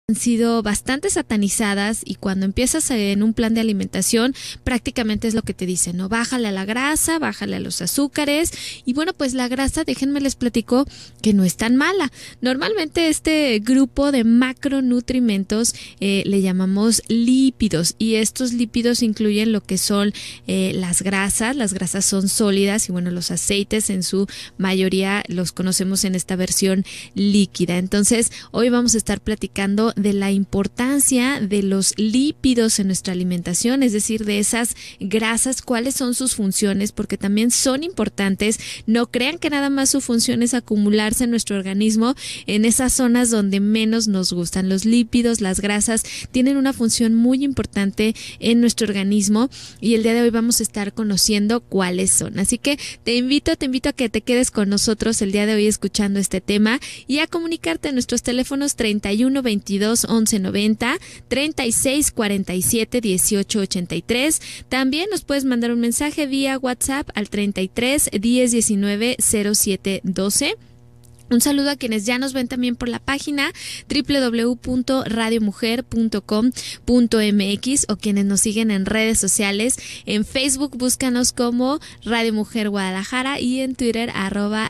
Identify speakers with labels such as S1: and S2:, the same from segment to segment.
S1: han sido bastante satanizadas y cuando empiezas en un plan de alimentación prácticamente es lo que te dicen, ¿no? Bájale a la grasa, bájale a los azúcares y bueno, pues la grasa, déjenme les platico que no es tan mala. Normalmente este grupo de macronutrimentos le llamamos lípidos y estos lípidos incluyen lo que son las grasas son sólidas y bueno, los aceites en su mayoría los conocemos en esta versión líquida. Entonces, hoy vamos a estar platicando de la importancia de los lípidos en nuestra alimentación, es decir, de esas grasas, cuáles son sus funciones, porque también son importantes. No crean que nada más su función es acumularse en nuestro organismo en esas zonas donde menos nos gustan. Los lípidos, las grasas, tienen una función muy importante en nuestro organismo y el día de hoy vamos a estar conociendo cuáles son. Así que te invito a que te quedes con nosotros el día de hoy escuchando este tema y a comunicarte en nuestros teléfonos 31 22 11 90, 36 47 18 83. También nos puedes mandar un mensaje vía WhatsApp al 33 10 19 07 12. Un saludo a quienes ya nos ven también por la página www.radiomujer.com.mx o quienes nos siguen en redes sociales. En Facebook búscanos como Radio Mujer Guadalajara y en Twitter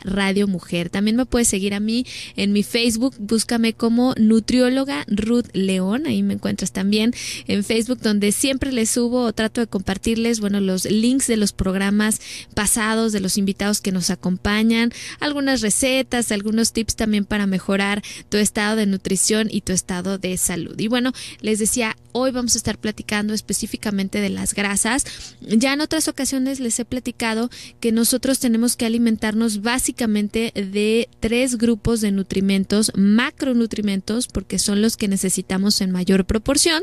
S1: @Radio Mujer. También me puedes seguir a mí en mi Facebook, búscame como nutrióloga Ruth León. Ahí me encuentras también en Facebook, donde siempre les subo o trato de compartirles, bueno, los links de los programas pasados, de los invitados que nos acompañan, algunas recetas, algunos tips también para mejorar tu estado de nutrición y tu estado de salud. Y bueno, les decía, hoy vamos a estar platicando específicamente de las grasas. Ya en otras ocasiones les he platicado que nosotros tenemos que alimentarnos básicamente de 3 grupos de nutrimentos, macronutrimentos, porque son los que necesitamos en mayor proporción.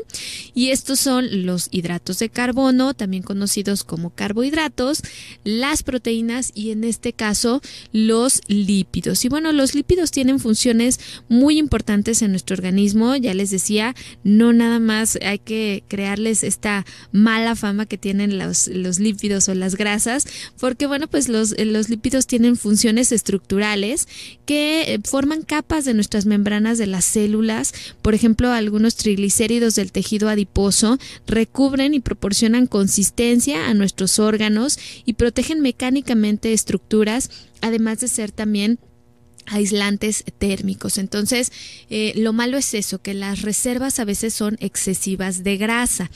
S1: Y estos son los hidratos de carbono, también conocidos como carbohidratos, las proteínas y en este caso los lípidos. Y bueno, los lípidos tienen funciones muy importantes en nuestro organismo. Ya les decía, no nada más hay que crearles esta mala fama que tienen los lípidos o las grasas, porque bueno, pues los lípidos tienen funciones estructurales que forman capas de nuestras membranas de las células. Por ejemplo, algunos triglicéridos del tejido adiposo recubren y proporcionan consistencia a nuestros órganos y protegen mecánicamente estructuras, además de ser también aislantes térmicos. Entonces, lo malo es eso, que las reservas a veces son excesivas de grasa.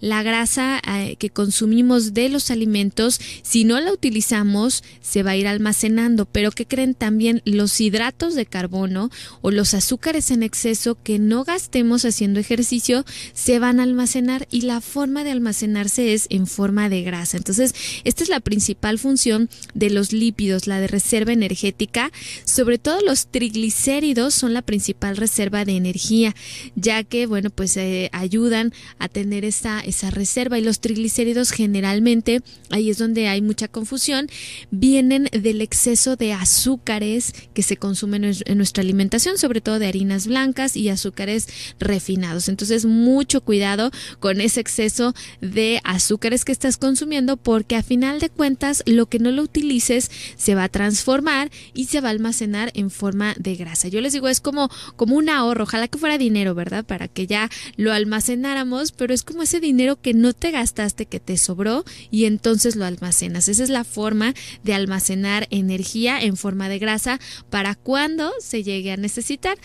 S1: La grasa que consumimos de los alimentos, si no la utilizamos, se va a ir almacenando. Pero ¿qué creen? También los hidratos de carbono o los azúcares en exceso que no gastemos haciendo ejercicio se van a almacenar y la forma de almacenarse es en forma de grasa. Entonces, esta es la principal función de los lípidos, la de reserva energética. Sobre todo los triglicéridos son la principal reserva de energía, ya que, bueno, pues ayudan a tener esa reserva y los triglicéridos generalmente, ahí es donde hay mucha confusión, vienen del exceso de azúcares que se consumen en nuestra alimentación, sobre todo de harinas blancas y azúcares refinados. Entonces, mucho cuidado con ese exceso de azúcares que estás consumiendo, porque a final de cuentas lo que no lo utilices se va a transformar y se va a almacenar en forma de grasa. Yo les digo, es como un ahorro, ojalá que fuera dinero, ¿verdad? Para que ya lo almacenáramos, pero es como ese dinero que no te gastaste, que te sobró y entonces lo almacenas. Esa es la forma de almacenar energía en forma de grasa para cuando se llegue a necesitar.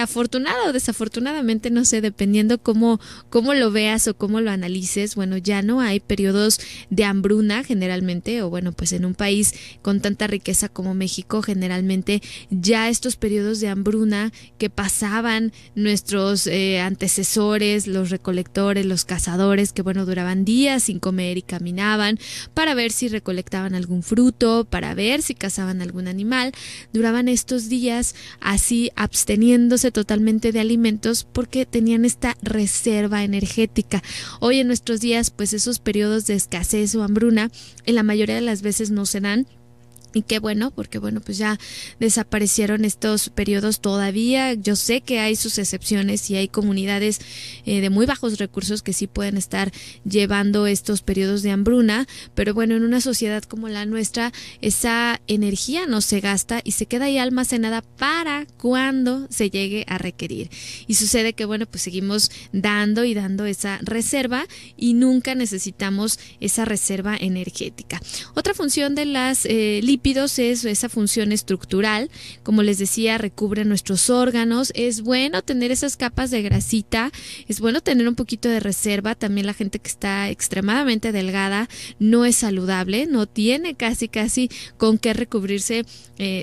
S1: Afortunado o desafortunadamente, no sé, dependiendo cómo lo veas o cómo lo analices, bueno, ya no hay periodos de hambruna generalmente, o bueno, pues en un país con tanta riqueza como México, generalmente ya estos periodos de hambruna que pasaban nuestros antecesores, los recolectores, los cazadores, que bueno, duraban días sin comer y caminaban para ver si recolectaban algún fruto, para ver si cazaban algún animal, duraban estos días así absteniéndose totalmente de alimentos porque tenían esta reserva energética. Hoy en nuestros días, pues esos periodos de escasez o hambruna en la mayoría de las veces no se dan. Y qué bueno, porque bueno, pues ya desaparecieron estos periodos todavía. Yo sé que hay sus excepciones y hay comunidades de muy bajos recursos que sí pueden estar llevando estos periodos de hambruna, pero bueno, en una sociedad como la nuestra, esa energía no se gasta y se queda ahí almacenada para cuando se llegue a requerir. Y sucede que bueno, pues seguimos dando y dando esa reserva y nunca necesitamos esa reserva energética. Otra función de las lípidos es esa función estructural, como les decía, recubre nuestros órganos. Es bueno tener esas capas de grasita, es bueno tener un poquito de reserva. También la gente que está extremadamente delgada no es saludable, no tiene casi con qué recubrirse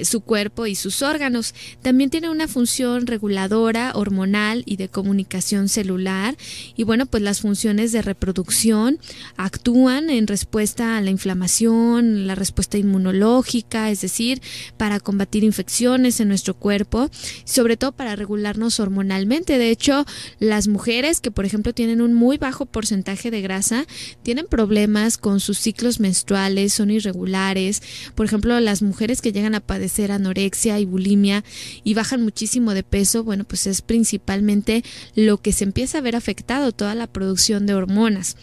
S1: su cuerpo y sus órganos. También tiene una función reguladora, hormonal y de comunicación celular. Y bueno, pues las funciones de reproducción actúan en respuesta a la inflamación, la respuesta inmunológica, es decir, para combatir infecciones en nuestro cuerpo, sobre todo para regularnos hormonalmente. De hecho, las mujeres que, por ejemplo, tienen un muy bajo porcentaje de grasa, tienen problemas con sus ciclos menstruales, son irregulares. Por ejemplo, las mujeres que llegan a padecer anorexia y bulimia y bajan muchísimo de peso, bueno, pues es principalmente lo que se empieza a ver afectado, toda la producción de hormonas.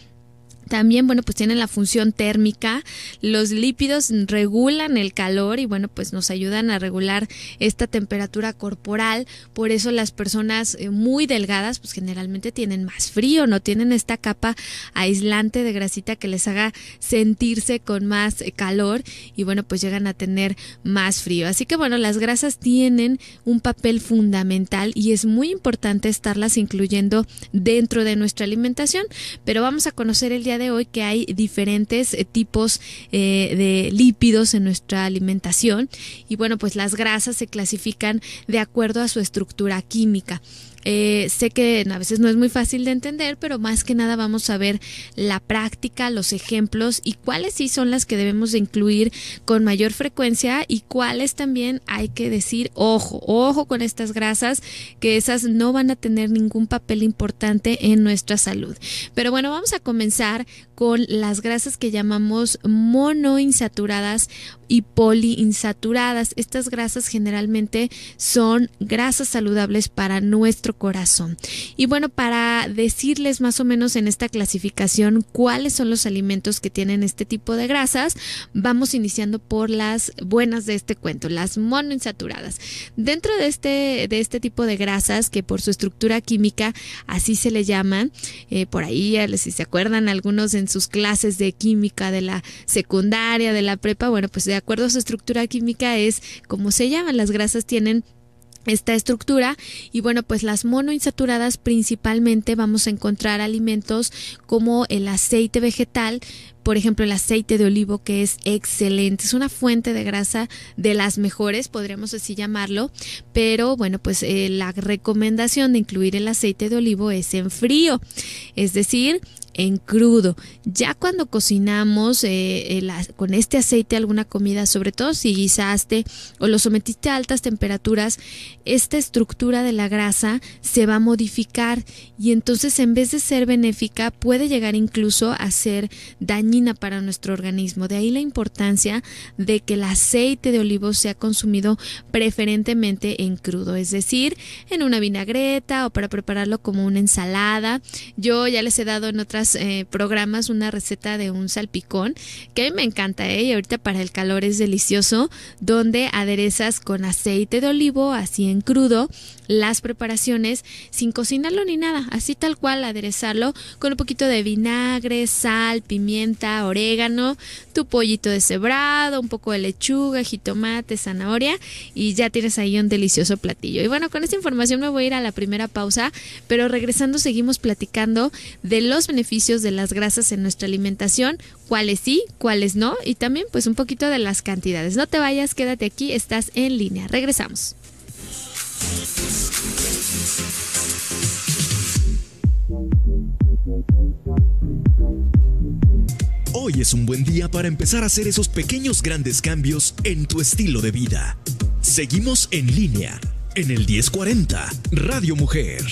S1: También, bueno, pues tienen la función térmica. Los lípidos regulan el calor y, bueno, pues nos ayudan a regular esta temperatura corporal. Por eso las personas muy delgadas, pues generalmente tienen más frío, no tienen esta capa aislante de grasita que les haga sentirse con más calor y, bueno, pues llegan a tener más frío. Así que, bueno, las grasas tienen un papel fundamental y es muy importante estarlas incluyendo dentro de nuestra alimentación. Pero vamos a conocer el día de hoy que hay diferentes tipos de lípidos en nuestra alimentación y bueno, pues las grasas se clasifican de acuerdo a su estructura química. Sé que a veces no es muy fácil de entender, pero más que nada vamos a ver la práctica, los ejemplos y cuáles sí son las que debemos de incluir con mayor frecuencia y cuáles también hay que decir, ojo con estas grasas, que esas no van a tener ningún papel importante en nuestra salud. Pero bueno, vamos a comenzar con las grasas que llamamos monoinsaturadas y poliinsaturadas. Estas grasas generalmente son grasas saludables para nuestro corazón. Y bueno, para decirles más o menos en esta clasificación cuáles son los alimentos que tienen este tipo de grasas, vamos iniciando por las buenas de este cuento, las monoinsaturadas. Dentro de este tipo de grasas, que por su estructura química así se le llaman, por ahí, si se acuerdan algunos en sus clases de química de la secundaria, de la prepa, bueno, pues de acuerdo a su estructura química es como se llaman. Las grasas tienen esta estructura y bueno, pues las monoinsaturadas principalmente vamos a encontrar alimentos como el aceite vegetal. Por ejemplo, el aceite de olivo, que es excelente, es una fuente de grasa de las mejores, podríamos así llamarlo, pero bueno, pues la recomendación de incluir el aceite de olivo es en frío, es decir, en crudo. Ya cuando cocinamos con este aceite alguna comida, sobre todo si guisaste o lo sometiste a altas temperaturas, esta estructura de la grasa se va a modificar y entonces en vez de ser benéfica puede llegar incluso a ser dañina para nuestro organismo. De ahí la importancia de que el aceite de olivo sea consumido preferentemente en crudo, es decir, en una vinagreta o para prepararlo como una ensalada. Yo ya les he dado en otras programas una receta de un salpicón que a mí me encanta, y ahorita para el calor es delicioso, donde aderezas con aceite de olivo así en crudo las preparaciones sin cocinarlo ni nada, así tal cual, aderezarlo con un poquito de vinagre, sal, pimienta, orégano, tu pollito deshebrado, un poco de lechuga, jitomate, zanahoria y ya tienes ahí un delicioso platillo. Y bueno, con esta información me voy a ir a la primera pausa, pero regresando seguimos platicando de los beneficios de las grasas en nuestra alimentación, cuáles sí, cuáles no y también pues un poquito de las cantidades. No te vayas, quédate aquí, estás en línea. Regresamos.
S2: Hoy es un buen día para empezar a hacer esos pequeños grandes cambios en tu estilo de vida. Seguimos en línea en el 1040 Radio Mujer.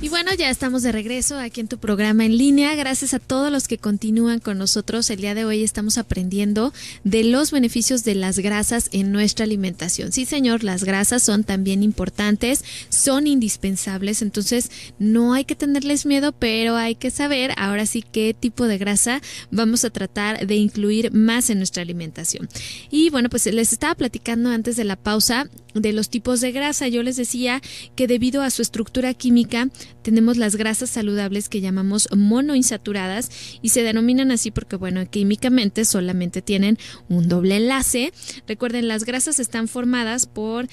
S1: Y Y bueno, ya estamos de regreso aquí en tu programa en línea. Gracias a todos los que continúan con nosotros. El día de hoy estamos aprendiendo de los beneficios de las grasas en nuestra alimentación. Sí, señor, las grasas son también importantes, son indispensables, entonces no hay que tenerles miedo, pero hay que saber ahora sí qué tipo de grasa vamos a tratar de incluir más en nuestra alimentación. Y bueno, pues les estaba platicando antes de la pausa de los tipos de grasa. Yo les decía que debido a su estructura química tenemos las grasas saludables que llamamos monoinsaturadas y se denominan así porque, bueno, químicamente solamente tienen un doble enlace. Recuerden, las grasas están formadas por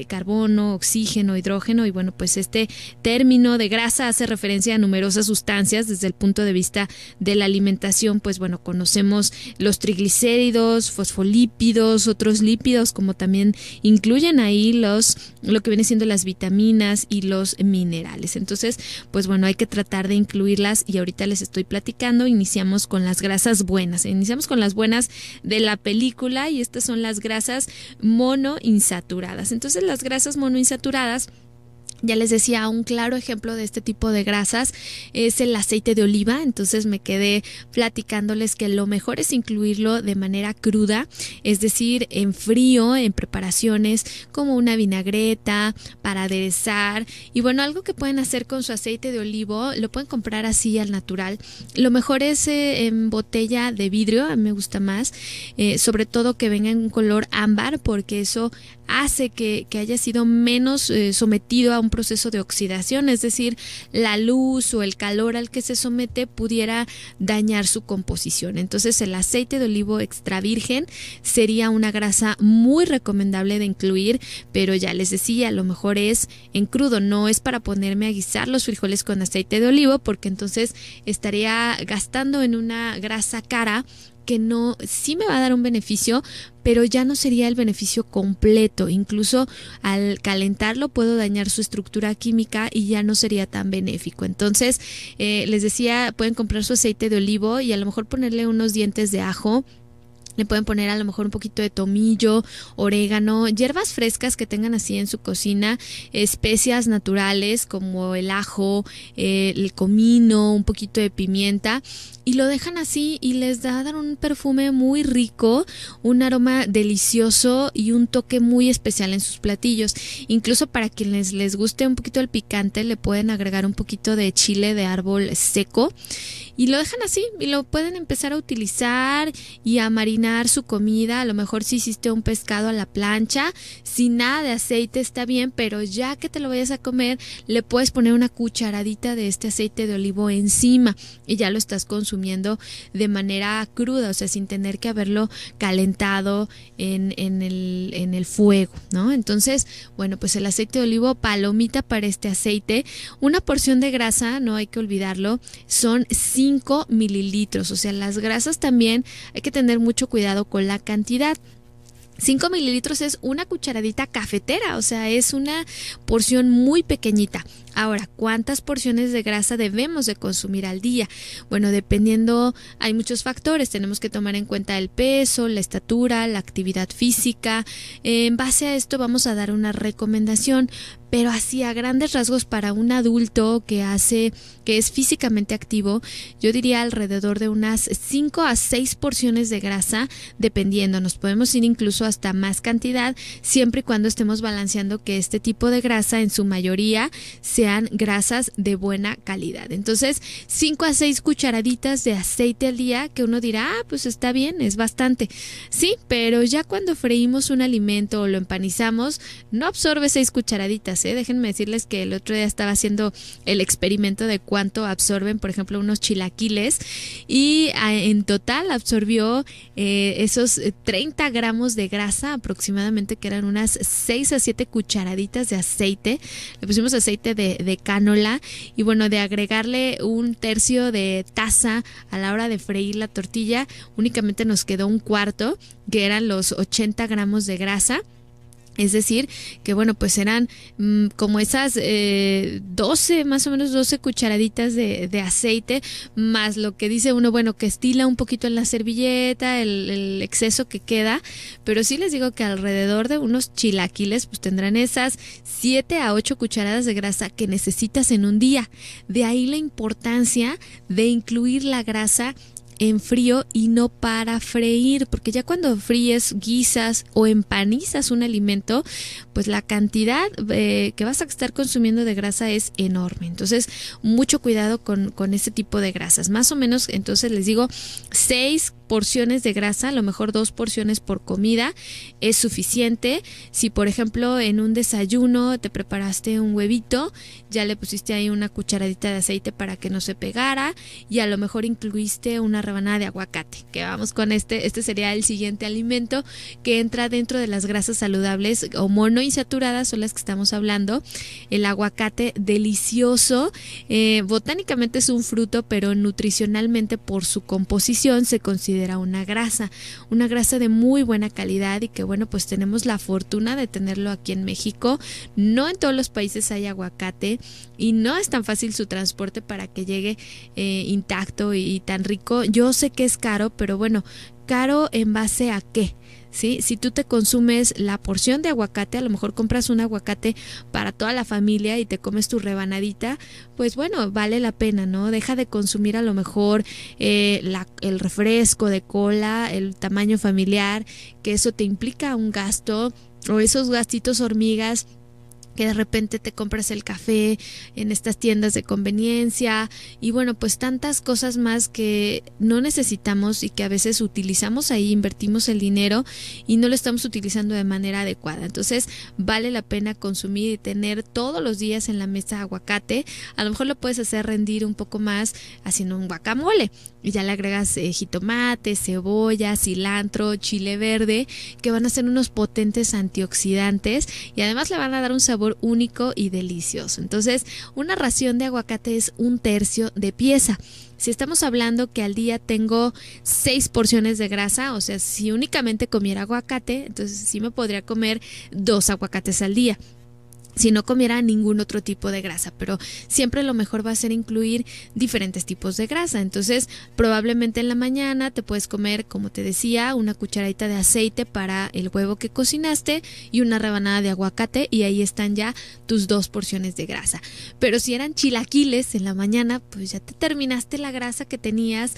S1: carbono, oxígeno, hidrógeno y bueno, pues este término de grasa hace referencia a numerosas sustancias. Desde el punto de vista de la alimentación, pues bueno, conocemos los triglicéridos, fosfolípidos, otros lípidos, como también incluyen ahí lo que viene siendo las vitaminas y los minerales. Entonces, pues bueno, hay que tratar de incluirlas y ahorita les estoy platicando. Iniciamos con las grasas buenas. Iniciamos con las buenas de la película y estas son las grasas monoinsaturadas. Entonces, las grasas monoinsaturadas, ya les decía, un claro ejemplo de este tipo de grasas es el aceite de oliva. Entonces me quedé platicándoles que lo mejor es incluirlo de manera cruda, es decir, en frío, en preparaciones como una vinagreta, para aderezar. Y bueno, algo que pueden hacer con su aceite de olivo, lo pueden comprar así al natural. Lo mejor es en botella de vidrio, a mí me gusta más, sobre todo que venga en un color ámbar, porque eso hace que haya sido menos sometido a un proceso de oxidación, es decir, la luz o el calor al que se somete pudiera dañar su composición. Entonces, el aceite de olivo extra virgen sería una grasa muy recomendable de incluir, pero ya les decía, a lo mejor es en crudo, no es para ponerme a guisar los frijoles con aceite de olivo, porque entonces estaría gastando en una grasa cara que no, sí me va a dar un beneficio, pero ya no sería el beneficio completo. Incluso al calentarlo puedo dañar su estructura química y ya no sería tan benéfico. Entonces, les decía, pueden comprar su aceite de olivo y a lo mejor ponerle unos dientes de ajo. Le pueden poner a lo mejor un poquito de tomillo, orégano, hierbas frescas que tengan así en su cocina, especias naturales como el ajo, el comino, un poquito de pimienta, y lo dejan así y les dan un perfume muy rico, un aroma delicioso y un toque muy especial en sus platillos. Incluso para quienes les guste un poquito el picante, le pueden agregar un poquito de chile de árbol seco y lo dejan así y lo pueden empezar a utilizar y a marinar su comida. A lo mejor si hiciste un pescado a la plancha, sin nada de aceite está bien, pero ya que te lo vayas a comer, le puedes poner una cucharadita de este aceite de olivo encima y ya lo estás consumiendo de manera cruda, o sea, sin tener que haberlo calentado en el fuego, ¿no? Entonces, bueno, pues el aceite de olivo, palomita para este aceite. Una porción de grasa, no hay que olvidarlo, son 5 mililitros, o sea, las grasas también hay que tener mucho cuidado con la cantidad. 5 mililitros es una cucharadita cafetera, o sea, es una porción muy pequeñita. Ahora, ¿cuántas porciones de grasa debemos de consumir al día? Bueno, dependiendo, hay muchos factores. Tenemos que tomar en cuenta el peso, la estatura, la actividad física. En base a esto vamos a dar una recomendación, pero así a grandes rasgos para un adulto que es físicamente activo, yo diría alrededor de unas 5 a 6 porciones de grasa, dependiendo. Nos podemos ir incluso hasta más cantidad, siempre y cuando estemos balanceando que este tipo de grasa en su mayoría sean grasas de buena calidad. Entonces, 5 a 6 cucharaditas de aceite al día, que uno dirá, pues está bien, es bastante. Sí, pero ya cuando freímos un alimento o lo empanizamos, no absorbe 6 cucharaditas, ¿eh? Déjenme decirles que el otro día estaba haciendo el experimento de cuánto absorben, por ejemplo, unos chilaquiles y en total absorbió esos 30 gramos de grasa aproximadamente, que eran unas 6 a 7 cucharaditas de aceite. Le pusimos aceite de cánola y bueno, de agregarle un tercio de taza a la hora de freír la tortilla, únicamente nos quedó un cuarto, que eran los 80 gramos de grasa. Es decir, que bueno, pues serán como esas 12, más o menos 12 cucharaditas de aceite, más lo que dice uno, bueno, que estila un poquito en la servilleta, el exceso que queda, pero sí les digo que alrededor de unos chilaquiles, pues tendrán esas 7 a 8 cucharadas de grasa que necesitas en un día. De ahí la importancia de incluir la grasa en frío y no para freír, porque ya cuando fríes, guisas o empanizas un alimento, pues la cantidad que vas a estar consumiendo de grasa es enorme. Entonces, mucho cuidado con ese tipo de grasas. Más o menos, entonces les digo, 6 porciones de grasa, a lo mejor 2 porciones por comida es suficiente. Si por ejemplo en un desayuno te preparaste un huevito, ya le pusiste ahí una cucharadita de aceite para que no se pegara, y a lo mejor incluiste una rebanada de aguacate, que vamos con este sería el siguiente alimento que entra dentro de las grasas saludables o monoinsaturadas, son las que estamos hablando. El aguacate, delicioso, botánicamente es un fruto, pero nutricionalmente por su composición se considera una grasa de muy buena calidad, y que bueno, pues tenemos la fortuna de tenerlo aquí en México. No en todos los países hay aguacate y no es tan fácil su transporte para que llegue intacto y tan rico. Yo sé que es caro, pero bueno, caro en base a qué. ¿Sí? Si tú te consumes la porción de aguacate, a lo mejor compras un aguacate para toda la familia y te comes tu rebanadita, pues bueno, vale la pena, ¿no? Deja de consumir a lo mejor el refresco de cola, el tamaño familiar, que eso te implica un gasto, o esos gastitos hormigas que de repente te compras el café en estas tiendas de conveniencia, y bueno, pues tantas cosas más que no necesitamos y que a veces utilizamos ahí, invertimos el dinero y no lo estamos utilizando de manera adecuada. Entonces vale la pena consumir y tener todos los días en la mesa aguacate. A lo mejor lo puedes hacer rendir un poco más haciendo un guacamole, y ya le agregas jitomate, cebolla, cilantro, chile verde, que van a ser unos potentes antioxidantes y además le van a dar un sabor único y delicioso. Entonces, una ración de aguacate es 1/3 de pieza. Si estamos hablando que al día tengo 6 porciones de grasa, o sea, si únicamente comiera aguacate, entonces sí me podría comer 2 aguacates al día, si no comiera ningún otro tipo de grasa, pero siempre lo mejor va a ser incluir diferentes tipos de grasa. Entonces, probablemente en la mañana te puedes comer, como te decía, una cucharadita de aceite para el huevo que cocinaste y una rebanada de aguacate, y ahí están ya tus 2 porciones de grasa. Pero si eran chilaquiles en la mañana, pues ya te terminaste la grasa que tenías,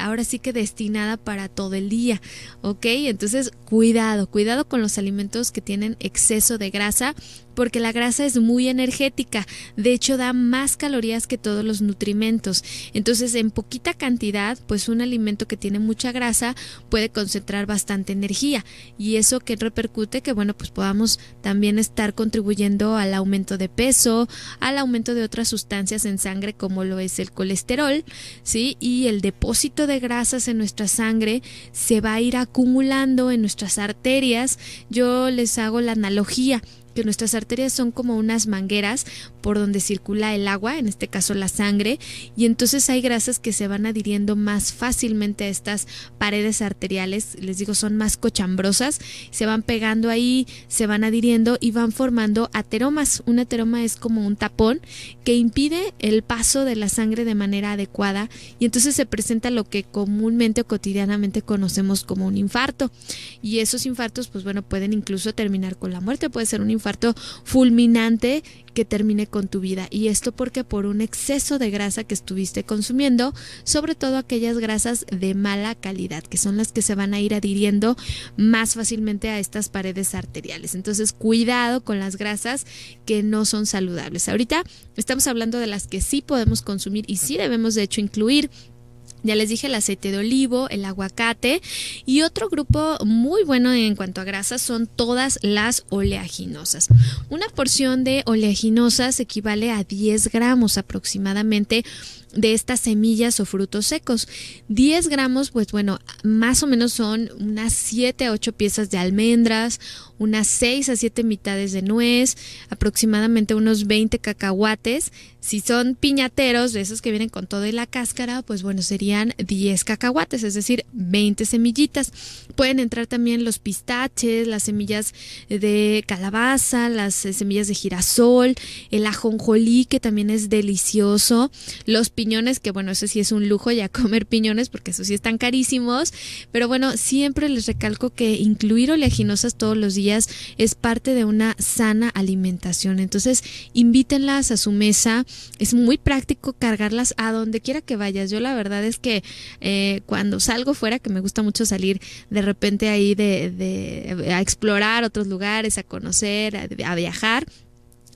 S1: ahora sí que destinada para todo el día, ¿ok? Entonces, cuidado con los alimentos que tienen exceso de grasa, porque la grasa es muy energética, de hecho da más calorías que todos los nutrimentos. Entonces, en poquita cantidad, pues un alimento que tiene mucha grasa puede concentrar bastante energía, y eso que repercute que bueno, pues podamos también estar contribuyendo al aumento de peso, al aumento de otras sustancias en sangre como lo es el colesterol, ¿sí? Y el depósito de grasas en nuestra sangre se va a ir acumulando en nuestras arterias. Yo les hago la analogía que nuestras arterias son como unas mangueras por donde circula el agua, en este caso la sangre, y entonces hay grasas que se van adhiriendo más fácilmente a estas paredes arteriales, les digo, son más cochambrosas, se van pegando ahí, se van adhiriendo y van formando ateromas. Un ateroma es como un tapón que impide el paso de la sangre de manera adecuada, y entonces se presenta lo que comúnmente o cotidianamente conocemos como un infarto, y esos infartos pues bueno, pueden incluso terminar con la muerte. Puede ser un infarto fulminante que termine con tu vida, y esto porque por un exceso de grasa que estuviste consumiendo, sobre todo aquellas grasas de mala calidad, que son las que se van a ir adhiriendo más fácilmente a estas paredes arteriales. Entonces, cuidado con las grasas que no son saludables. Ahorita estamos hablando de las que sí podemos consumir y sí debemos de hecho incluir. Ya les dije el aceite de olivo, el aguacate, y otro grupo muy bueno en cuanto a grasas son todas las oleaginosas. Una porción de oleaginosas equivale a 10 gramos aproximadamente de estas semillas o frutos secos. 10 gramos, pues bueno, más o menos son unas 7 a 8 piezas de almendras, unas 6 a 7 mitades de nuez, aproximadamente unos 20 cacahuates. Si son piñateros, de esos que vienen con todo y la cáscara, pues bueno, serían 10 cacahuates, es decir, 20 semillitas. Pueden entrar también los pistaches, las semillas de calabaza, las semillas de girasol, el ajonjolí, que también es delicioso, los piñones, que bueno, eso sí es un lujo ya comer piñones, porque eso sí están carísimos, pero bueno, siempre les recalco que incluir oleaginosas todos los días es parte de una sana alimentación. Entonces, invítenlas a su mesa. Es muy práctico cargarlas a donde quiera que vayas. Yo la verdad es que cuando salgo fuera, que me gusta mucho salir de repente ahí a explorar otros lugares, a conocer, a viajar,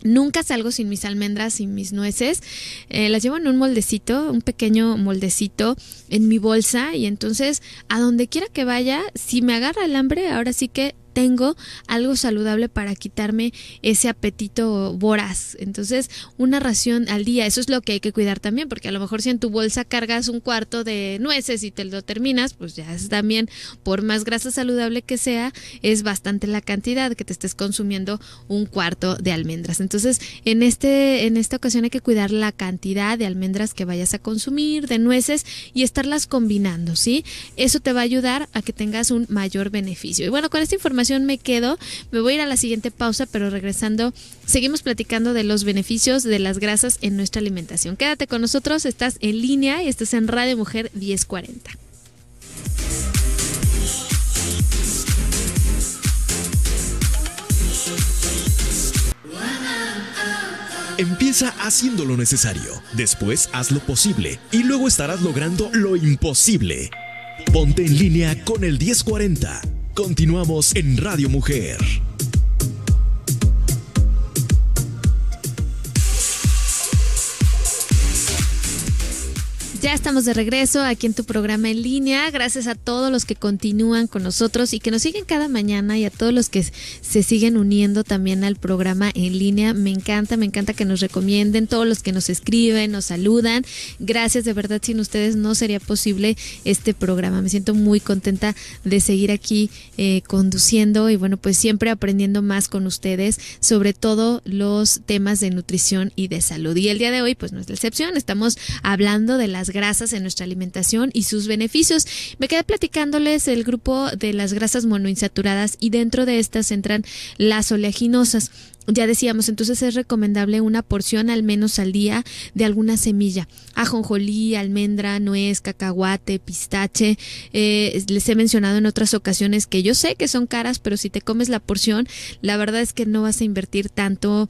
S1: nunca salgo sin mis almendras y mis nueces. Las llevo en un moldecito, un pequeño moldecito en mi bolsa, y entonces a donde quiera que vaya, si me agarra el hambre, ahora sí que tengo algo saludable para quitarme ese apetito voraz. Entonces, una ración al día, eso es lo que hay que cuidar también, porque a lo mejor si en tu bolsa cargas un cuarto de nueces y te lo terminas, pues ya es también, por más grasa saludable que sea, es bastante la cantidad que te estés consumiendo un cuarto de almendras. Entonces, en esta ocasión hay que cuidar la cantidad de almendras que vayas a consumir, de nueces, y estarlas combinando, ¿sí? Eso te va a ayudar a que tengas un mayor beneficio. Y bueno, con esta información me quedo, me voy a ir a la siguiente pausa, pero regresando seguimos platicando de los beneficios de las grasas en nuestra alimentación. Quédate con nosotros, estás en línea y estás en Radio Mujer 1040.
S2: Empieza haciendo lo necesario, después haz lo posible y luego estarás logrando lo imposible. Ponte en línea con el 1040. Continuamos en Radio Mujer.
S1: Ya estamos de regreso aquí en tu programa en línea. Gracias a todos los que continúan con nosotros y que nos siguen cada mañana, y a todos los que se siguen uniendo también al programa en línea. Me encanta que nos recomienden, todos los que nos escriben, nos saludan. Gracias, de verdad, sin ustedes no sería posible este programa. Me siento muy contenta de seguir aquí conduciendo y bueno, pues siempre aprendiendo más con ustedes, sobre todo los temas de nutrición y de salud. Y el día de hoy pues no es la excepción, estamos hablando de las grasas en nuestra alimentación y sus beneficios. Me quedé platicándoles el grupo de las grasas monoinsaturadas, y dentro de estas entran las oleaginosas. Ya decíamos, entonces es recomendable una porción al menos al día de alguna semilla: ajonjolí, almendra, nuez, cacahuate, pistache. Les he mencionado en otras ocasiones que yo sé que son caras, pero si te comes la porción, la verdad es que no vas a invertir tanto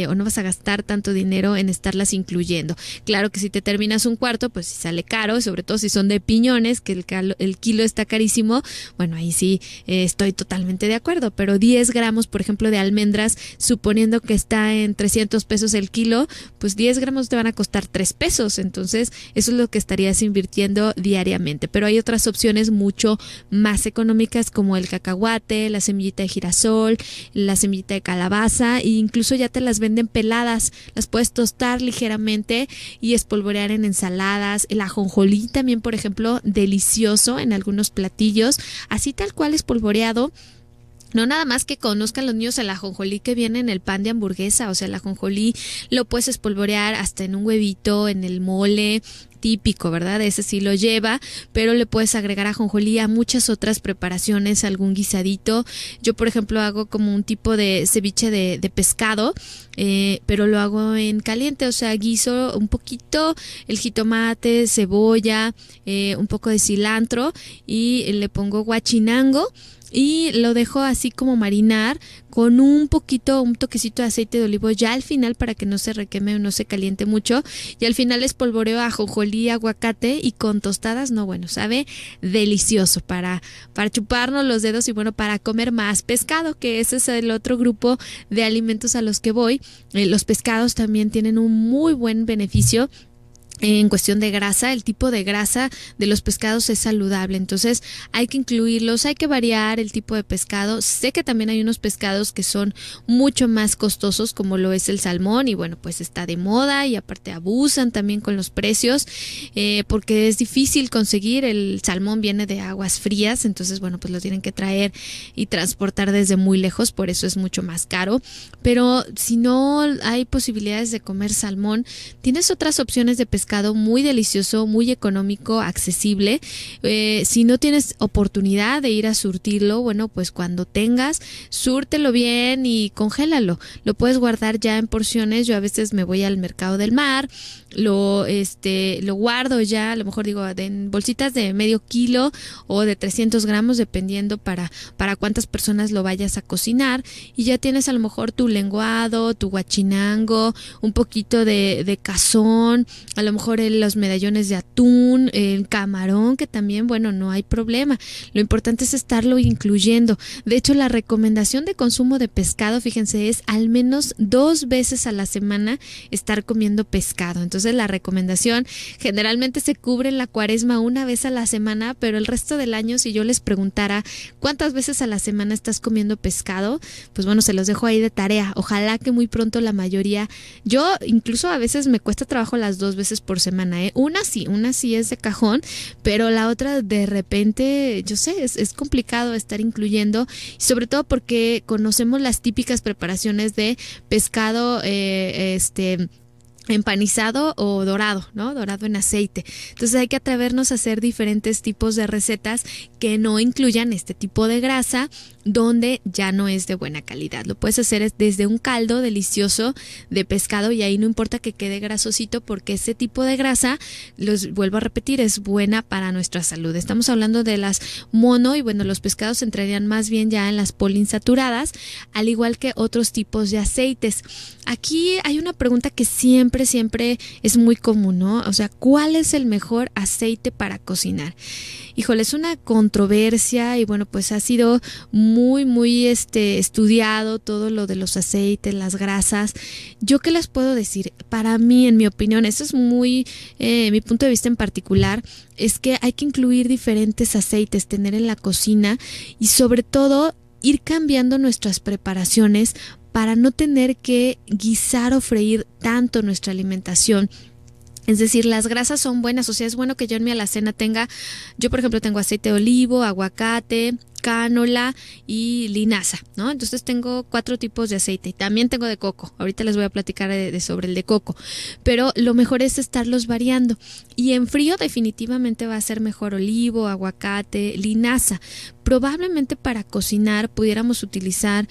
S1: o no vas a gastar tanto dinero en estarlas incluyendo. Claro que si te terminas un cuarto, pues sí sale caro, sobre todo si son de piñones, que el kilo está carísimo. Bueno, ahí sí estoy totalmente de acuerdo, pero 10 gramos, por ejemplo, de almendras, suponiendo que está en 300 pesos el kilo, pues 10 gramos te van a costar 3 pesos. Entonces, eso es lo que estarías invirtiendo diariamente. Pero hay otras opciones mucho más económicas, como el cacahuate, la semillita de girasol, la semillita de calabaza, e incluso ya te las venden peladas. Las puedes tostar ligeramente y espolvorear en ensaladas. El ajonjolí también, por ejemplo, delicioso en algunos platillos, así tal cual espolvoreado. No nada más que conozcan los niños el ajonjolí que viene en el pan de hamburguesa. O sea, el ajonjolí lo puedes espolvorear hasta en un huevito, en el mole típico, ¿verdad? Ese sí lo lleva, pero le puedes agregar ajonjolí a muchas otras preparaciones, algún guisadito. Yo, por ejemplo, hago como un tipo de ceviche de pescado, pero lo hago en caliente. O sea, guiso un poquito el jitomate, cebolla, un poco de cilantro, y le pongo guachinango y lo dejo así como marinar con un toquecito de aceite de olivo ya al final, para que no se requeme o no se caliente mucho, y al final espolvoreo ajonjolí, aguacate, y con tostadas, no, bueno, sabe delicioso para chuparnos los dedos y bueno, para comer más pescado, que ese es el otro grupo de alimentos a los que voy. Los pescados también tienen un muy buen beneficio En cuestión de grasa, el tipo de grasa de los pescados es saludable, entonces hay que incluirlos, hay que variar el tipo de pescado. Sé que también hay unos pescados que son mucho más costosos, como lo es el salmón, y bueno, pues está de moda y aparte abusan también con los precios, porque es difícil conseguir. El salmón viene de aguas frías, entonces bueno, pues lo tienen que traer y transportar desde muy lejos, por eso es mucho más caro. Pero si no hay posibilidades de comer salmón, tienes otras opciones de pescado muy delicioso, muy económico, accesible. Si no tienes oportunidad de ir a surtirlo, bueno, pues cuando tengas, súrtelo bien y congélalo. Lo puedes guardar ya en porciones. Yo a veces me voy al mercado del mar, lo guardo ya, a lo mejor digo en bolsitas de medio kilo o de 300 gramos, dependiendo para cuántas personas lo vayas a cocinar, y ya tienes a lo mejor tu lenguado, tu guachinango, un poquito de cazón, a lo mejor los medallones de atún, el camarón, que también, bueno, no hay problema. Lo importante es estarlo incluyendo. De hecho, la recomendación de consumo de pescado, fíjense, es al menos 2 veces a la semana estar comiendo pescado. Entonces, la recomendación generalmente se cubre en la cuaresma 1 vez a la semana, pero el resto del año, si yo les preguntara cuántas veces a la semana estás comiendo pescado, pues bueno, se los dejo ahí de tarea. Ojalá que muy pronto la mayoría. Yo incluso a veces me cuesta trabajo las 2 veces por semana, ¿eh? Una sí es de cajón, pero la otra de repente, yo sé, es complicado estar incluyendo, sobre todo porque conocemos las típicas preparaciones de pescado, empanizado o dorado, ¿no? Dorado en aceite. Entonces hay que atrevernos a hacer diferentes tipos de recetas que no incluyan este tipo de grasa, donde ya no es de buena calidad. Lo puedes hacer desde un caldo delicioso de pescado, y ahí no importa que quede grasosito, porque ese tipo de grasa, los vuelvo a repetir, es buena para nuestra salud. Estamos hablando de las mono, y bueno, los pescados entrarían más bien ya en las poliinsaturadas, al igual que otros tipos de aceites. Aquí hay una pregunta que siempre es muy común, ¿no? O sea, ¿cuál es el mejor aceite para cocinar? Híjole, es una controversia, y bueno, pues ha sido muy estudiado todo lo de los aceites, las grasas. ¿Yo qué les puedo decir? Para mí, en mi opinión, esto es muy mi punto de vista en particular, es que hay que incluir diferentes aceites, tener en la cocina, y sobre todo ir cambiando nuestras preparaciones para no tener que guisar o freír tanto nuestra alimentación. Es decir, las grasas son buenas, o sea, es bueno que yo en mi alacena tenga, yo por ejemplo tengo aceite de olivo, aguacate, cánola y linaza, ¿no? Entonces tengo 4 tipos de aceite, y también tengo de coco. Ahorita les voy a platicar sobre el de coco, pero lo mejor es estarlos variando, y en frío definitivamente va a ser mejor olivo, aguacate, linaza. Probablemente para cocinar pudiéramos utilizar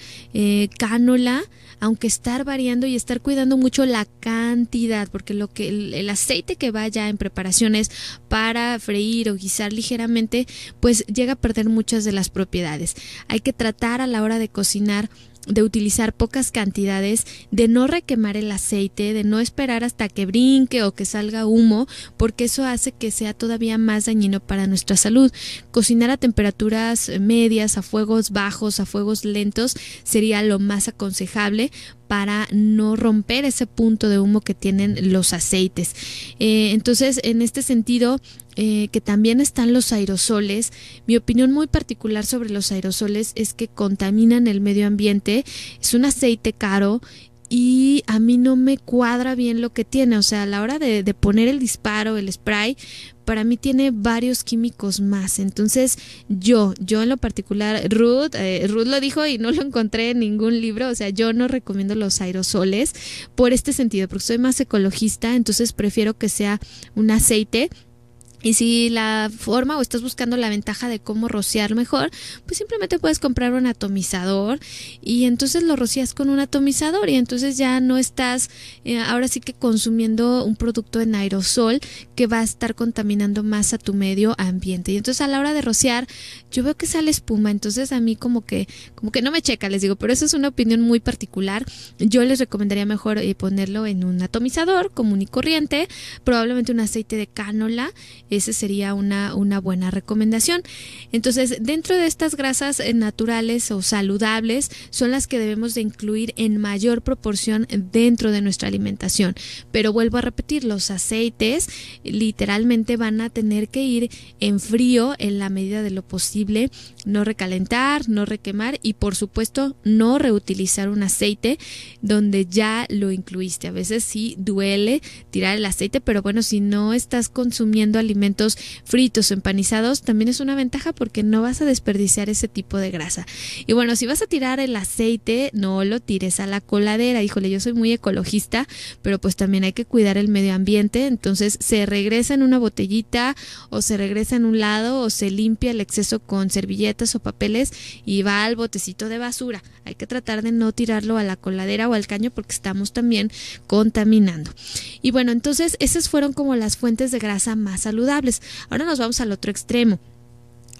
S1: cánola, aunque estar variando y estar cuidando mucho la cantidad, porque el aceite que vaya en preparaciones para freír o guisar ligeramente, pues llega a perder muchas de las propiedades. Hay que tratar a la hora de cocinar de utilizar pocas cantidades, de no requemar el aceite, de no esperar hasta que brinque o que salga humo, porque eso hace que sea todavía más dañino para nuestra salud. Cocinar a temperaturas medias, a fuegos bajos, a fuegos lentos, sería lo más aconsejable para no romper ese punto de humo que tienen los aceites. Entonces, en este sentido, que también están los aerosoles. Mi opinión muy particular sobre los aerosoles es que contaminan el medio ambiente. Es un aceite caro y a mí no me cuadra bien lo que tiene. O sea, a la hora de poner el disparo, el spray, para mí tiene varios químicos más. Entonces yo en lo particular, Ruth lo dijo y no lo encontré en ningún libro, o sea, yo no recomiendo los aerosoles por este sentido, porque soy más ecologista, entonces prefiero que sea un aceite. Y si la forma o estás buscando la ventaja de cómo rociar mejor, pues simplemente puedes comprar un atomizador y entonces lo rocías con un atomizador, y entonces ya no estás ahora sí que consumiendo un producto en aerosol que va a estar contaminando más a tu medio ambiente. Y entonces a la hora de rociar yo veo que sale espuma, entonces a mí como que no me checa, les digo, pero eso es una opinión muy particular. Yo les recomendaría mejor ponerlo en un atomizador común y corriente, probablemente un aceite de cánola, esa sería una buena recomendación. Entonces, dentro de estas grasas naturales o saludables son las que debemos de incluir en mayor proporción dentro de nuestra alimentación. Pero vuelvo a repetir, los aceites literalmente van a tener que ir en frío en la medida de lo posible, no recalentar, no requemar y por supuesto no reutilizar un aceite donde ya lo incluiste. A veces sí duele tirar el aceite, pero bueno, si no estás consumiendo alimentos fritos o empanizados, también es una ventaja porque no vas a desperdiciar ese tipo de grasa. Y bueno, si vas a tirar el aceite, no lo tires a la coladera. Híjole, yo soy muy ecologista, pero pues también hay que cuidar el medio ambiente, entonces se regresa en una botellita o se regresa en un lado o se limpia el exceso con servilletas o papeles y va al botecito de basura. Hay que tratar de no tirarlo a la coladera o al caño porque estamos también contaminando. Y bueno, entonces esas fueron como las fuentes de grasa más saludables. Ahora nos vamos al otro extremo.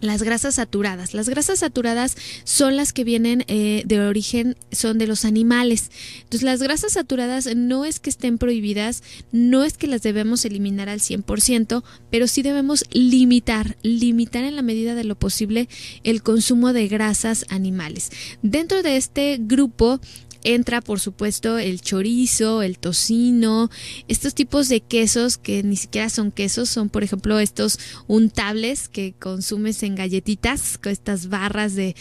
S1: Las grasas saturadas. Las grasas saturadas son las que vienen de origen, son de los animales. Entonces las grasas saturadas no es que estén prohibidas, no es que las debemos eliminar al 100%, pero sí debemos limitar en la medida de lo posible el consumo de grasas animales. Dentro de este grupo entra, por supuesto, el chorizo, el tocino, estos tipos de quesos que ni siquiera son quesos, son, por ejemplo, estos untables que consumes en galletitas, con estas barras de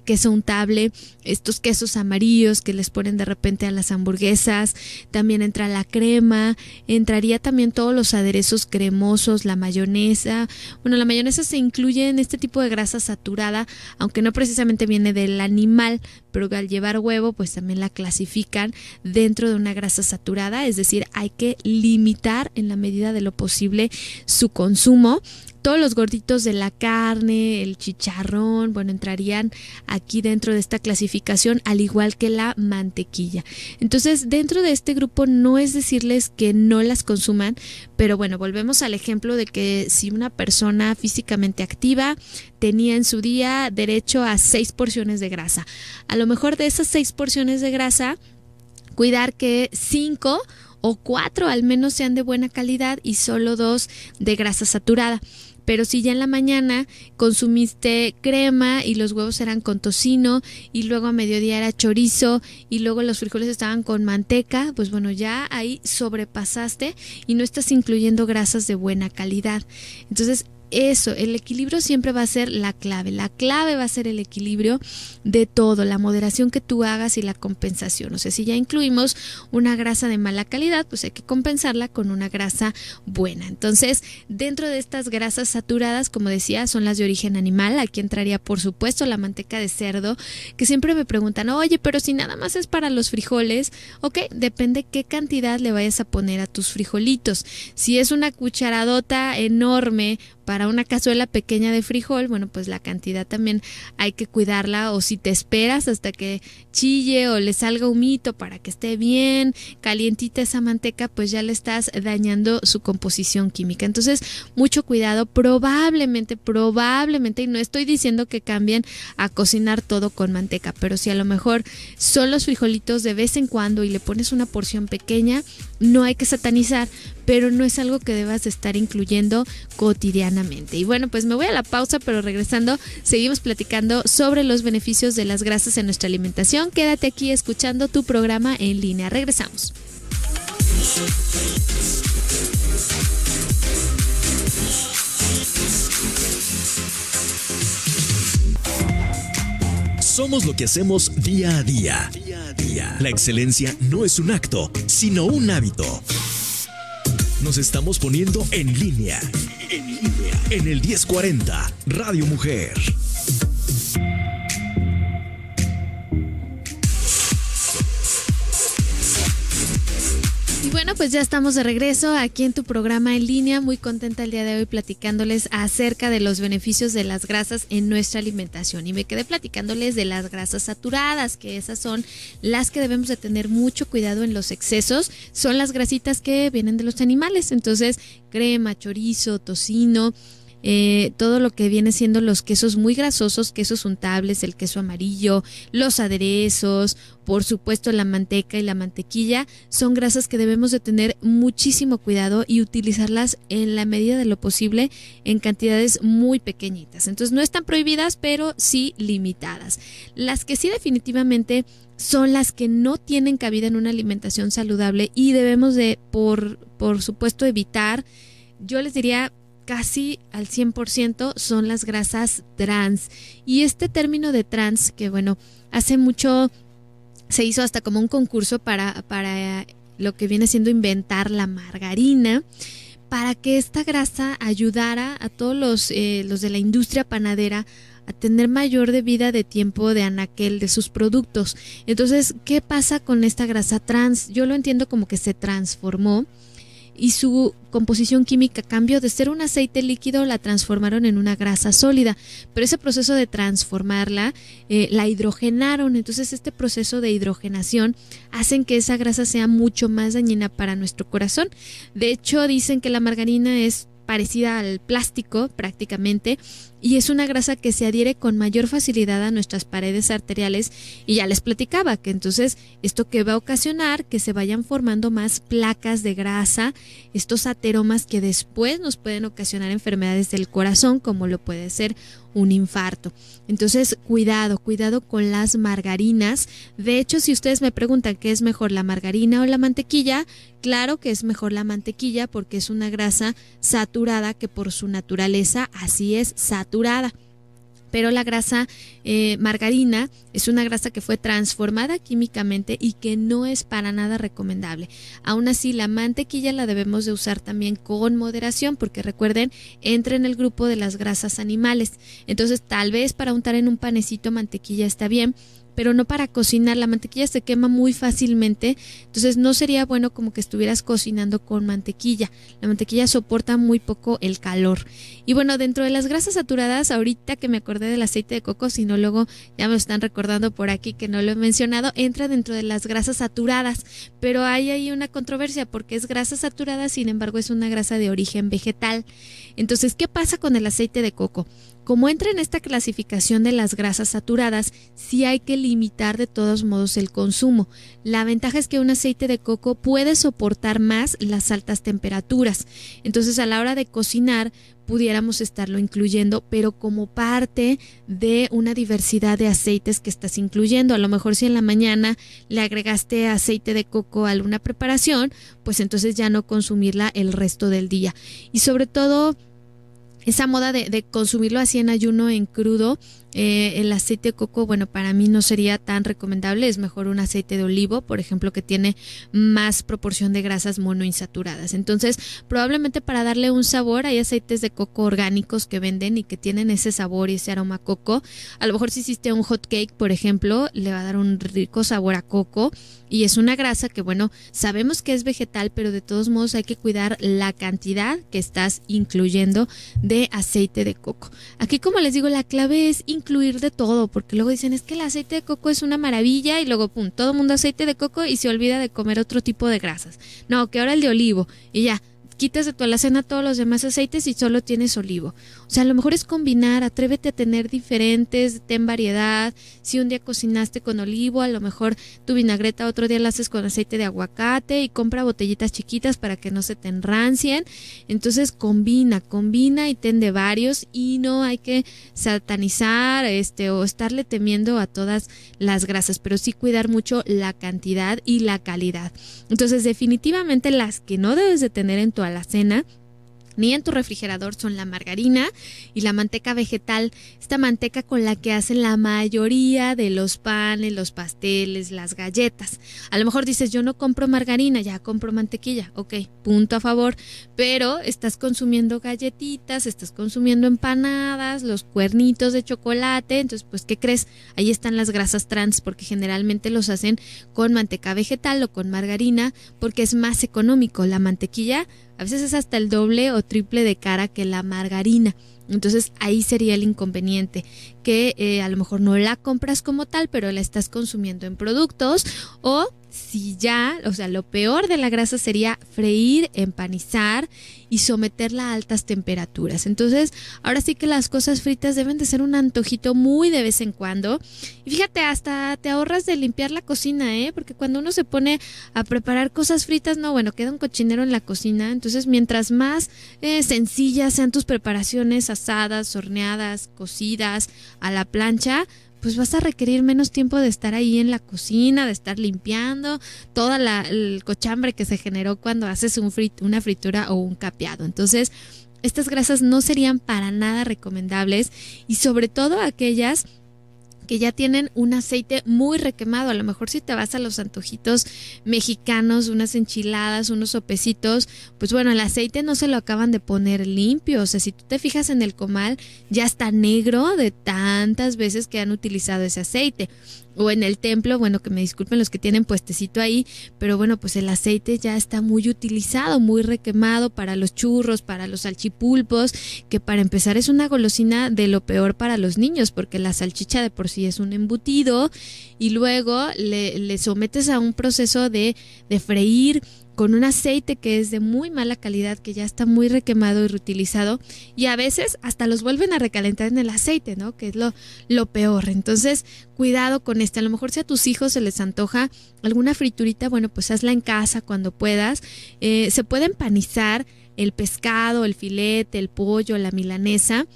S1: queso untable, estos quesos amarillos que les ponen de repente a las hamburguesas. También entra la crema, entraría también todos los aderezos cremosos, la mayonesa. Bueno, la mayonesa se incluye en este tipo de grasa saturada, aunque no precisamente viene del animal, pero al llevar huevo, pues también la clasifican dentro de una grasa saturada, es decir, hay que limitar en la medida de lo posible su consumo. Todos los gorditos de la carne, el chicharrón, bueno, entrarían aquí dentro de esta clasificación, al igual que la mantequilla. Entonces, dentro de este grupo no es decirles que no las consuman, pero bueno, volvemos al ejemplo de que si una persona físicamente activa tenía en su día derecho a 6 porciones de grasa, a lo mejor de esas 6 porciones de grasa, cuidar que 5 o 4 al menos sean de buena calidad y solo 2 de grasa saturada. Pero si ya en la mañana consumiste crema y los huevos eran con tocino y luego a mediodía era chorizo y luego los frijoles estaban con manteca, pues bueno, ya ahí sobrepasaste y no estás incluyendo grasas de buena calidad. Entonces, eso, el equilibrio siempre va a ser la clave. La clave va a ser el equilibrio de todo, la moderación que tú hagas y la compensación. O sea, si ya incluimos una grasa de mala calidad, pues hay que compensarla con una grasa buena. Entonces, dentro de estas grasas saturadas, como decía, son las de origen animal. Aquí entraría, por supuesto, la manteca de cerdo, que siempre me preguntan, oye, pero si nada más es para los frijoles, ok, depende qué cantidad le vayas a poner a tus frijolitos. Si es una cucharadota enorme para una cazuela pequeña de frijol, bueno, pues la cantidad también hay que cuidarla, o si te esperas hasta que chille o le salga humito para que esté bien calientita esa manteca, pues ya le estás dañando su composición química. Entonces, mucho cuidado, probablemente, y no estoy diciendo que cambien a cocinar todo con manteca, pero si a lo mejor son los frijolitos de vez en cuando y le pones una porción pequeña, no hay que satanizar, pero no es algo que debas de estar incluyendo cotidianamente. Y bueno, pues me voy a la pausa, pero regresando seguimos platicando sobre los beneficios de las grasas en nuestra alimentación. Quédate aquí escuchando tu programa en línea. Regresamos.
S2: Somos lo que hacemos día a día. La excelencia no es un acto, sino un hábito. Nos estamos poniendo en línea. En el 1040, Radio Mujer.
S1: Y bueno, pues ya estamos de regreso aquí en tu programa en línea. Muy contenta el día de hoy platicándoles acerca de los beneficios de las grasas en nuestra alimentación. Y me quedé platicándoles de las grasas saturadas, que esas son las que debemos de tener mucho cuidado en los excesos. Son las grasitas que vienen de los animales. Entonces, crema, chorizo, tocino. todo lo que viene siendo los quesos muy grasosos, quesos untables, el queso amarillo, los aderezos, por supuesto la manteca y la mantequilla, son grasas que debemos de tener muchísimo cuidado y utilizarlas en la medida de lo posible en cantidades muy pequeñitas. Entonces no están prohibidas, pero sí limitadas. Las que sí definitivamente son las que no tienen cabida en una alimentación saludable y debemos de, por supuesto, evitar, yo les diría casi al 100%, son las grasas trans. Y este término de trans, que bueno, hace mucho se hizo hasta como un concurso para lo que viene siendo inventar la margarina, para que esta grasa ayudara a todos los de la industria panadera a tener mayor vida de tiempo de anaquel de sus productos. Entonces, ¿qué pasa con esta grasa trans? Yo lo entiendo como que se transformó y su composición química cambió. De ser un aceite líquido, la transformaron en una grasa sólida, pero ese proceso de transformarla, la hidrogenaron. Entonces este proceso de hidrogenación hacen que esa grasa sea mucho más dañina para nuestro corazón. De hecho, dicen que la margarina es parecida al plástico prácticamente, y es una grasa que se adhiere con mayor facilidad a nuestras paredes arteriales, y ya les platicaba que entonces esto que va a ocasionar que se vayan formando más placas de grasa, estos ateromas que después nos pueden ocasionar enfermedades del corazón, como lo puede ser un infarto. Entonces, cuidado con las margarinas. De hecho, si ustedes me preguntan qué es mejor, la margarina o la mantequilla, claro que es mejor la mantequilla porque es una grasa saturada que por su naturaleza así es saturada. Pero la grasa margarina es una grasa que fue transformada químicamente y que no es para nada recomendable. Aún así, la mantequilla la debemos de usar también con moderación, porque recuerden, entra en el grupo de las grasas animales. Entonces, tal vez para untar en un panecito mantequilla está bien, pero no para cocinar. La mantequilla se quema muy fácilmente, entonces no sería bueno como que estuvieras cocinando con mantequilla. La mantequilla soporta muy poco el calor. Y bueno, dentro de las grasas saturadas, ahorita que me acordé del aceite de coco, si no luego ya me están recordando por aquí que no lo he mencionado, entra dentro de las grasas saturadas, pero hay ahí una controversia porque es grasa saturada, sin embargo es una grasa de origen vegetal. Entonces, ¿qué pasa con el aceite de coco? Como entra en esta clasificación de las grasas saturadas, sí hay que limitar de todos modos el consumo. La ventaja es que un aceite de coco puede soportar más las altas temperaturas. Entonces, a la hora de cocinar, pudiéramos estarlo incluyendo, pero como parte de una diversidad de aceites que estás incluyendo. A lo mejor si en la mañana le agregaste aceite de coco a alguna preparación, pues entonces ya no consumirla el resto del día. Y sobre todo, esa moda de consumirlo así en ayuno, en crudo, el aceite de coco, bueno, para mí no sería tan recomendable. Es mejor un aceite de olivo, por ejemplo, que tiene más proporción de grasas monoinsaturadas. Entonces, probablemente para darle un sabor, hay aceites de coco orgánicos que venden y que tienen ese sabor y ese aroma a coco. A lo mejor si hiciste un hot cake, por ejemplo, le va a dar un rico sabor a coco, y es una grasa que, bueno, sabemos que es vegetal, pero de todos modos hay que cuidar la cantidad que estás incluyendo de aceite de coco. Aquí, como les digo, la clave es incluir de todo, porque luego dicen, es que el aceite de coco es una maravilla, y luego pum, todo el mundo aceite de coco y se olvida de comer otro tipo de grasas. No, que ahora el de olivo, y ya, quitas de tu alacena todos los demás aceites y solo tienes olivo. O sea, a lo mejor es combinar, atrévete a tener diferentes, ten variedad. Si un día cocinaste con olivo, a lo mejor tu vinagreta otro día la haces con aceite de aguacate, y compra botellitas chiquitas para que no se te enrancien. Entonces combina y ten de varios, y no hay que satanizar o estarle temiendo a todas las grasas, pero sí cuidar mucho la cantidad y la calidad. Entonces, definitivamente las que no debes de tener en tu alacena ni en tu refrigerador son la margarina y la manteca vegetal, esta manteca con la que hacen la mayoría de los panes, los pasteles, las galletas. A lo mejor dices, yo no compro margarina, ya compro mantequilla. Ok, punto a favor, pero estás consumiendo galletitas, estás consumiendo empanadas, los cuernitos de chocolate. Entonces, pues, ¿qué crees? Ahí están las grasas trans, porque generalmente los hacen con manteca vegetal o con margarina, porque es más económico. La mantequilla a veces es hasta el doble o triple de cara que la margarina. Entonces ahí sería el inconveniente, que a lo mejor no la compras como tal, pero la estás consumiendo en productos. O si ya, o sea, lo peor de la grasa sería freír, empanizar y someterla a altas temperaturas. Entonces, ahora sí que las cosas fritas deben de ser un antojito muy de vez en cuando. Y fíjate, hasta te ahorras de limpiar la cocina, porque cuando uno se pone a preparar cosas fritas, no, bueno, queda un cochinero en la cocina. Entonces, mientras más sencillas sean tus preparaciones, asadas, horneadas, cocidas, a la plancha, pues vas a requerir menos tiempo de estar ahí en la cocina, de estar limpiando toda el cochambre que se generó cuando haces una fritura o un capeado. Entonces, estas grasas no serían para nada recomendables, y sobre todo aquellas que ya tienen un aceite muy requemado. A lo mejor si te vas a los antojitos mexicanos, unas enchiladas, unos sopecitos, pues bueno, el aceite no se lo acaban de poner limpio. O sea, si tú te fijas en el comal, ya está negro de tantas veces que han utilizado ese aceite. O en el templo, bueno, que me disculpen los que tienen puestecito ahí, pero bueno, pues el aceite ya está muy utilizado, muy requemado para los churros, para los salchipulpos, que para empezar es una golosina de lo peor para los niños, porque la salchicha de por sí es un embutido, y luego le sometes a un proceso de freír con un aceite que es de muy mala calidad, que ya está muy requemado y reutilizado, y a veces hasta los vuelven a recalentar en el aceite, ¿no? Que es lo peor. Entonces, cuidado con esto. A lo mejor si a tus hijos se les antoja alguna friturita, bueno, pues hazla en casa cuando puedas. Se puede empanizar el pescado, el filete, el pollo, la milanesa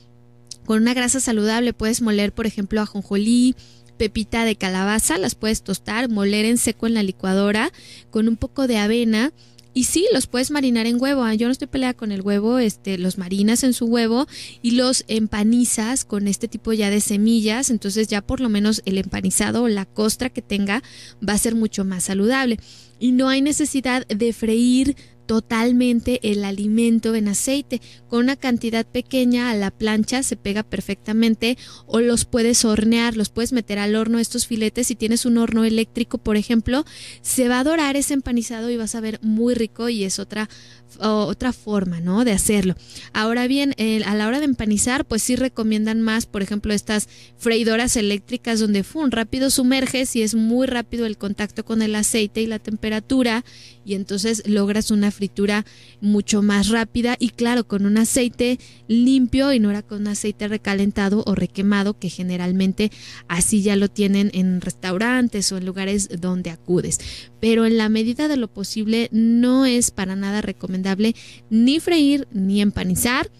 S1: con una grasa saludable. Puedes moler, por ejemplo, ajonjolí, pepita de calabaza, las puedes tostar, moler en seco en la licuadora con un poco de avena, y sí, los puedes marinar en huevo. Yo no estoy peleada con el huevo, los marinas en su huevo y los empanizas con este tipo ya de semillas. Entonces ya por lo menos el empanizado o la costra que tenga va a ser mucho más saludable, y no hay necesidad de freír totalmente el alimento en aceite. Con una cantidad pequeña a la plancha se pega perfectamente, o los puedes hornear, los puedes meter al horno. Estos filetes, si tienes un horno eléctrico, por ejemplo, se va a dorar ese empanizado y vas a ver muy rico, y es otra forma, ¿no?, de hacerlo. Ahora bien, a la hora de empanizar, pues sí recomiendan más, por ejemplo, estas freidoras eléctricas donde rápido sumerges y es muy rápido el contacto con el aceite y la temperatura, y entonces logras una fritura mucho más rápida, y claro, con un aceite limpio y no era con un aceite recalentado o requemado, que generalmente así ya lo tienen en restaurantes o en lugares donde acudes. Pero en la medida de lo posible no es para nada recomendable ni freír, ni empanizar,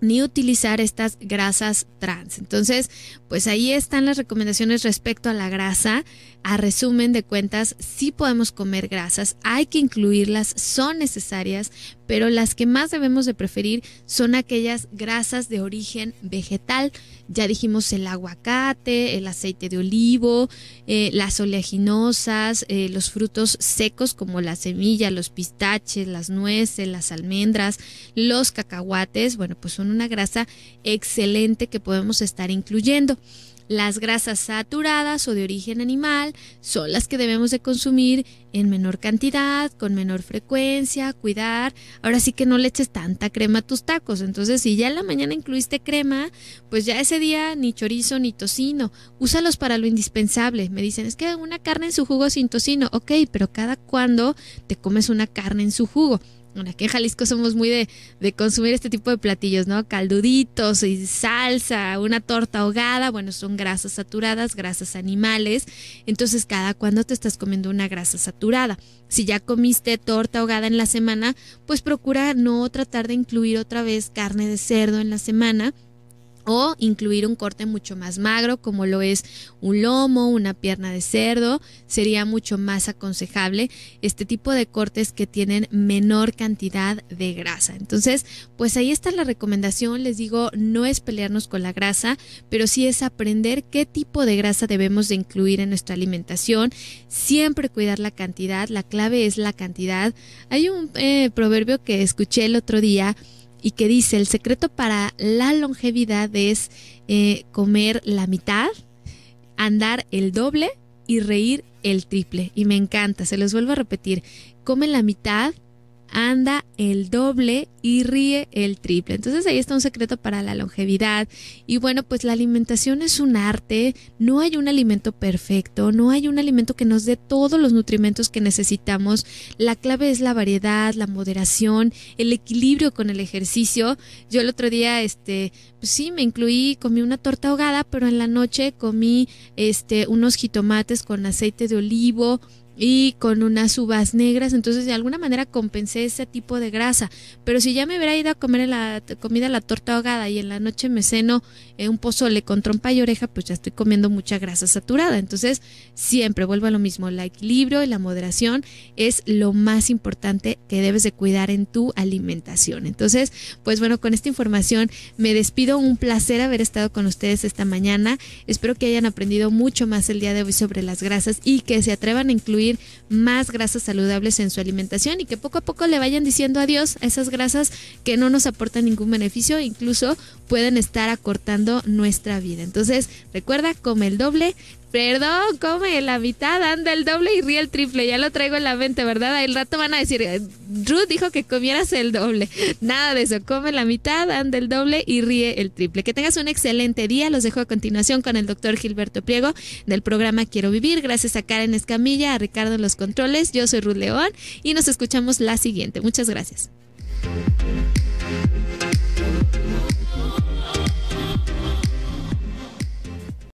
S1: ni utilizar estas grasas trans. Entonces, pues ahí están las recomendaciones respecto a la grasa. A resumen de cuentas, sí podemos comer grasas, hay que incluirlas, son necesarias, pero las que más debemos de preferir son aquellas grasas de origen vegetal. Ya dijimos el aguacate, el aceite de olivo, las oleaginosas, los frutos secos como la semilla, los pistaches, las nueces, las almendras, los cacahuates. Bueno, pues son una grasa excelente que podemos estar incluyendo. Las grasas saturadas o de origen animal son las que debemos de consumir en menor cantidad, con menor frecuencia, cuidar. Ahora sí que no le eches tanta crema a tus tacos. Entonces, si ya en la mañana incluiste crema, pues ya ese día ni chorizo ni tocino. Úsalos para lo indispensable. Me dicen, es que una carne en su jugo sin tocino. Ok, pero ¿cada cuándo te comes una carne en su jugo? Bueno, aquí en Jalisco somos muy de consumir este tipo de platillos, ¿no? Calduditos y salsa, una torta ahogada. Bueno, son grasas saturadas, grasas animales. Entonces, ¿cada cuándo te estás comiendo una grasa saturada? Si ya comiste torta ahogada en la semana, pues procura no tratar de incluir otra vez carne de cerdo en la semana, o incluir un corte mucho más magro como lo es un lomo, una pierna de cerdo. Sería mucho más aconsejable este tipo de cortes que tienen menor cantidad de grasa. Entonces, pues ahí está la recomendación. Les digo, no es pelearnos con la grasa, pero sí es aprender qué tipo de grasa debemos de incluir en nuestra alimentación. Siempre cuidar la cantidad, la clave es la cantidad. Hay un proverbio que escuché el otro día y que dice, el secreto para la longevidad es comer la mitad, andar el doble y reír el triple. Y me encanta, se los vuelvo a repetir, come la mitad, anda el doble y ríe el triple. Entonces ahí está un secreto para la longevidad. Y bueno, pues la alimentación es un arte, no hay un alimento perfecto, no hay un alimento que nos dé todos los nutrimentos que necesitamos. La clave es la variedad, la moderación, el equilibrio con el ejercicio. Yo el otro día, pues sí, comí una torta ahogada, pero en la noche comí unos jitomates con aceite de olivo y con unas uvas negras, entonces de alguna manera compensé ese tipo de grasa. Pero si ya me hubiera ido a comer la torta ahogada y en la noche me ceno un pozole con trompa y oreja, pues ya estoy comiendo mucha grasa saturada. Entonces siempre vuelvo a lo mismo, el equilibrio y la moderación es lo más importante que debes de cuidar en tu alimentación. Entonces, pues bueno, con esta información me despido, un placer haber estado con ustedes esta mañana. Espero que hayan aprendido mucho más el día de hoy sobre las grasas y que se atrevan a incluir más grasas saludables en su alimentación y que poco a poco le vayan diciendo adiós a esas grasas que no nos aportan ningún beneficio, incluso pueden estar acortando nuestra vida. Entonces, recuerda, come el doble. Perdón, come la mitad, anda el doble y ríe el triple. Ya lo traigo en la mente, ¿verdad? Al rato van a decir, Ruth dijo que comieras el doble. Nada de eso, come la mitad, anda el doble y ríe el triple. Que tengas un excelente día. Los dejo a continuación con el doctor Gilberto Priego del programa Quiero Vivir. Gracias a Karen Escamilla, a Ricardo en los controles. Yo soy Ruth León y nos escuchamos la siguiente. Muchas gracias.